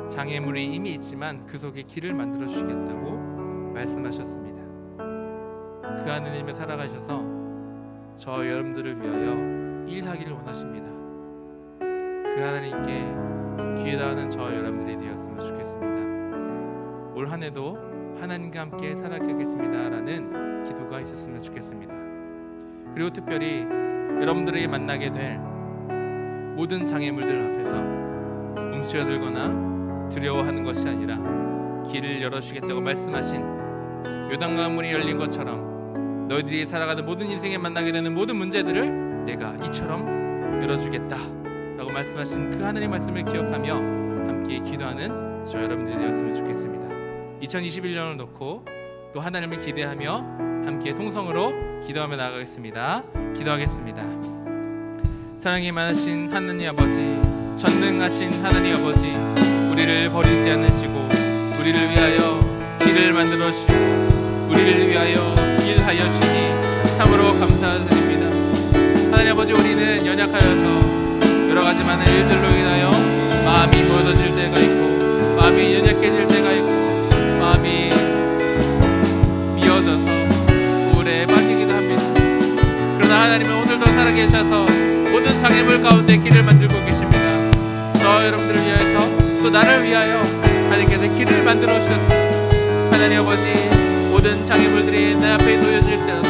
[SPEAKER 3] 장애물이 이미 있지만 그 속에 길을 만들어 주시겠다고 말씀하셨습니다. 그 하나님을 살아가셔서 저 여러분들을 위하여 일하기를 원하십니다. 그 하나님께 귀에닿는 저 여러분들이 되었으면 좋겠습니다. 올 한 해도 하나님과 함께 살아가겠습니다 라는 기도가 있었으면 좋겠습니다. 그리고 특별히 여러분들이 만나게 될 모든 장애물들 앞에서 움츠러들거나 두려워하는 것이 아니라 길을 열어주시겠다고 말씀하신 요단강 문이 열린 것처럼 너희들이 살아가는 모든 인생에 만나게 되는 모든 문제들을 내가 이처럼 열어주겠다 라고 말씀하신 그 하나님의 말씀을 기억하며 함께 기도하는 저 여러분들이 되었으면 좋겠습니다. 2021년을 놓고 또 하나님을 기대하며 함께 통성으로 기도하며 나아가겠습니다. 기도하겠습니다. 사랑이 많으신 하나님 아버지, 전능하신 하나님 아버지, 우리를 버리지 않으시고 우리를 위하여 길을 만들어 주시고 우리를 위하여 일하여 주시니 참으로 감사드립니다. 하나님 아버지, 우리는 연약하여서 여러 가지 많은 일들로 인하여 마음이 무너질 때가 있고 마음이 연약해질 때가 있고 마음이 미어져서 우울에 빠지기도 합니다. 그러나 하나님은 오늘도 살아계셔서 모든 장애물 가운데 길을 만들고 계십니다. 저 여러분들을 위하여서 또 나를 위하여 하나님께서 길을 만들어 주셨습니다. 하나님 아버지, 모든 장애물들이 내 앞에 놓여질지라도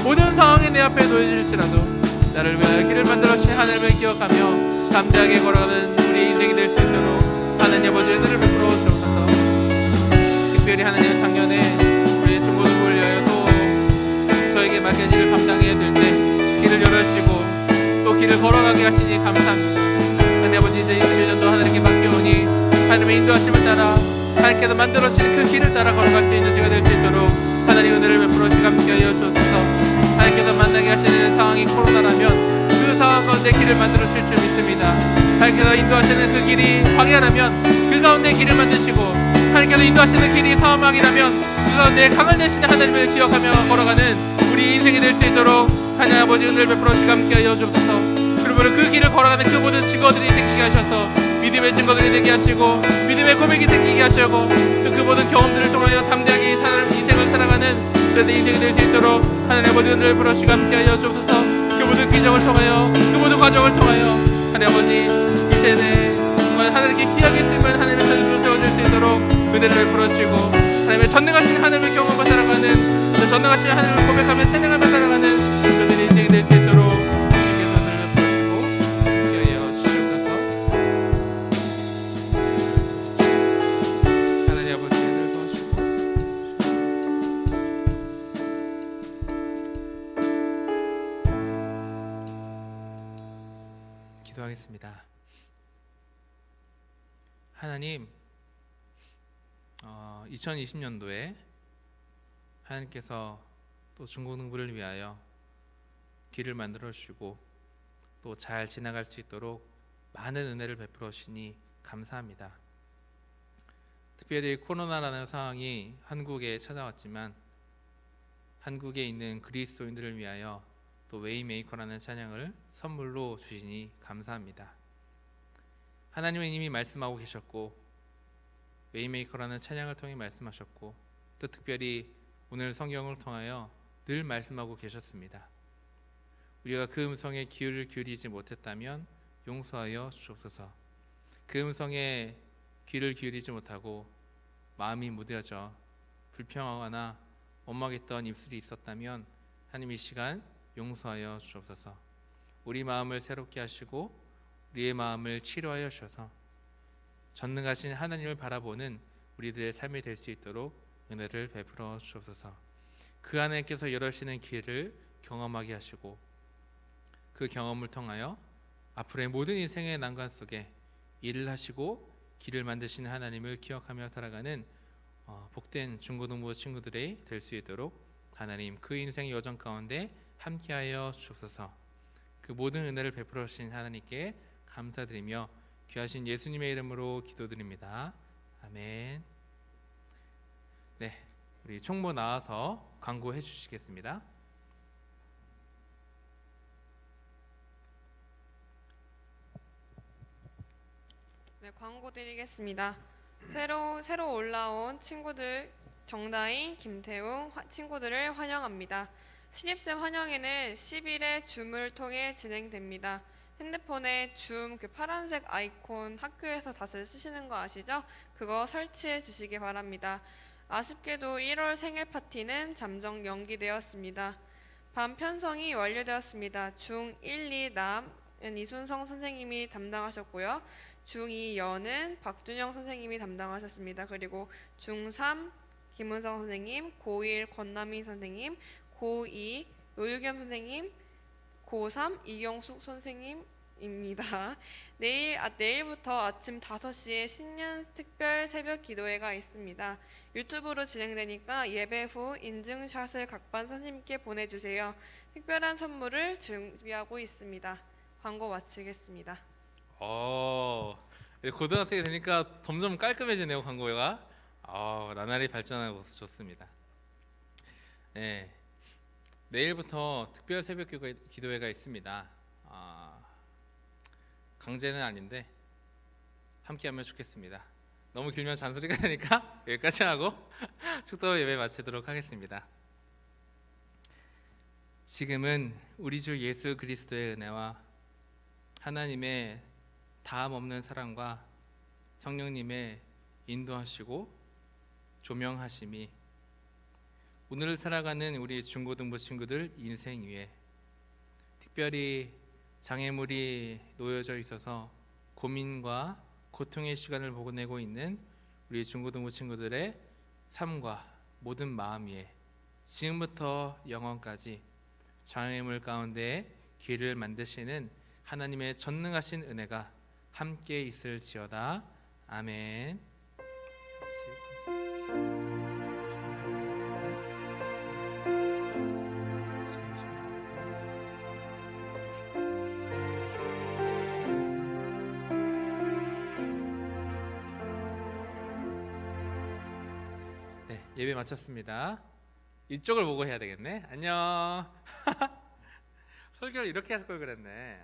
[SPEAKER 3] 모든 상황이 내 앞에 놓여질지라도 나를 위하여 길을 만들어 주신 하나님을 기억하며 담대하게 걸어가는 우리 인생이 될 수 있도록 하나님 아버지 은혜를 베풀어 주옵소서. 특별히 하나님 작년에 우리 중고등부를 위하여 또 저에게 맡긴 일을 감당해야 될 때 길을 열어주시고 또 길을 걸어가게 하시니 감사합니다. 하나님 아버지 이제 21년도 하나님께 맡겨오니 하나님의 인도하심을 따라 하나님께서 만들어주신 그 길을 따라 걸어갈 수 있는 제가 될 수 있도록 하나님 은혜를 베풀어 주시고 함께하여 주옵소서. 하나님께서 만나게 하시는 상황이 코로나라면 그 상황 가운데 길을 만들어 주실 줄 믿습니다. 하나님께서 인도하시는 그 길이 광야라면 그 가운데 길을 만드시고 하나님께서 인도하시는 길이 사막이라면 그 가운데 강을 내시는 하나님을 기억하며 걸어가는 우리 인생이 될 수 있도록 하나님 아버지 은혜를 베풀어 주시고 함께하여 주옵소서. 그리고 그 길을 걸어가는 그 모든 증거들이 생기게 하셔서 믿음의 증거들이 되게 하시고 믿음의 고백이 생기게 하시고 또 그 모든 경험들을 통하여 담대하게 사는 인생을 살아가는 그런 인생이 될 수 있도록 하나님 아버지 은혜를 베풀어 주시고 함께하여 주옵소서. 그 모든 기적을 통하여 그 모든 과정을 통하여 하나님 아버지 이 세대에 정말 하나님께 귀하게 쓰면 하나님의 자녀로 세워질 수 있도록 은혜를 베풀어 주시고 하나님의 전능하신 하나님을 경험하며 살아가는 그 전능하신 하나님을 고백하며 찬양하며 살아가는 그들의 인생이 될 수 있도록 주님께서 은혜를 베풀어 주시고 함께하여 주시옵소서. 하나님 아버지 은혜를 도와주시고 기도하겠습니다. 하나님, 2020년도에 하나님께서 또 중고등부를 위하여 길을 만들어 주시고 또 잘 지나갈 수 있도록 많은 은혜를 베풀어 주시니 감사합니다. 특별히 코로나라는 상황이 한국에 찾아왔지만 한국에 있는 그리스도인들을 위하여 또 웨이메이커라는 찬양을 선물로 주시니 감사합니다. 하나님은 이미 말씀하고 계셨고 웨이메이커라는 찬양을 통해 말씀하셨고 또 특별히 오늘 성경을 통하여 늘 말씀하고 계셨습니다. 우리가 그 음성에 귀를 기울이지 못했다면 용서하여 주옵소서. 그 음성에 귀를 기울이지 못하고 마음이 무뎌져 불평하거나 원망했던 입술이 있었다면 하나님 이 시간 용서하여 주옵소서. 우리 마음을 새롭게 하시고 우리의 마음을 치료하여 주셔서 전능하신 하나님을 바라보는 우리들의 삶이 될 수 있도록 은혜를 베풀어 주옵소서. 그 하나님께서 열어주시는 길을 경험하게 하시고 그 경험을 통하여 앞으로의 모든 인생의 난관 속에 일을 하시고 길을 만드시는 하나님을 기억하며 살아가는 복된 중고등부 친구들이 될 수 있도록 하나님 그 인생의 여정 가운데 함께하여 주옵소서. 그 모든 은혜를 베풀어 주신 하나님께 감사드리며 귀하신 예수님의 이름으로 기도드립니다. 아멘. 네, 우리 총무 나와서 광고해 주시겠습니다.
[SPEAKER 4] 네, 광고 드리겠습니다. 새로 올라온 친구들 정다인, 김태웅 친구들을 환영합니다. 신입생 환영회는 10일에 줌을 통해 진행됩니다. 핸드폰에 줌 그 파란색 아이콘 학교에서 다들 쓰시는 거 아시죠? 그거 설치해 주시기 바랍니다. 아쉽게도 1월 생일 파티는 잠정 연기되었습니다. 반 편성이 완료되었습니다. 중1, 2남은 이순성 선생님이 담당하셨고요. 중2 여는 박준영 선생님이 담당하셨습니다. 그리고 중3 김은성 선생님, 고1 권남희 선생님, 고2 노유겸 선생님, 고3 이경숙 선생님입니다. 내일부터 아침 5시에 신년 특별 새벽 기도회가 있습니다. 유튜브로 진행되니까 예배 후 인증샷을 각 반 선생님께 보내주세요. 특별한 선물을 준비하고 있습니다. 광고 마치겠습니다.
[SPEAKER 3] 고등학생이 되니까 점점 깔끔해지네요. 광고가 나날이 발전하고 좋습니다. 네, 내일부터 특별 새벽 기도회가 있습니다. 강제는 아닌데 함께하면 좋겠습니다. 너무 길면 잔소리가 되니까 여기까지 하고 축도로 예배 마치도록 하겠습니다. 지금은 우리 주 예수 그리스도의 은혜와 하나님의 다함 없는 사랑과 성령님의 인도하시고 조명하심이 오늘을 살아가는 우리 중고등부 친구들 인생 위에 특별히 장애물이 놓여져 있어서 고민과 고통의 시간을 보내고 있는 우리 중고등부 친구들의 삶과 모든 마음 위에 지금부터 영원까지 장애물 가운데 길을 만드시는 하나님의 전능하신 은혜가 함께 있을지어다. 아멘. 네, 예배 마쳤습니다. 이쪽을 보고 해야 되겠네. 안녕. 설교를 이렇게 할 걸 그랬네.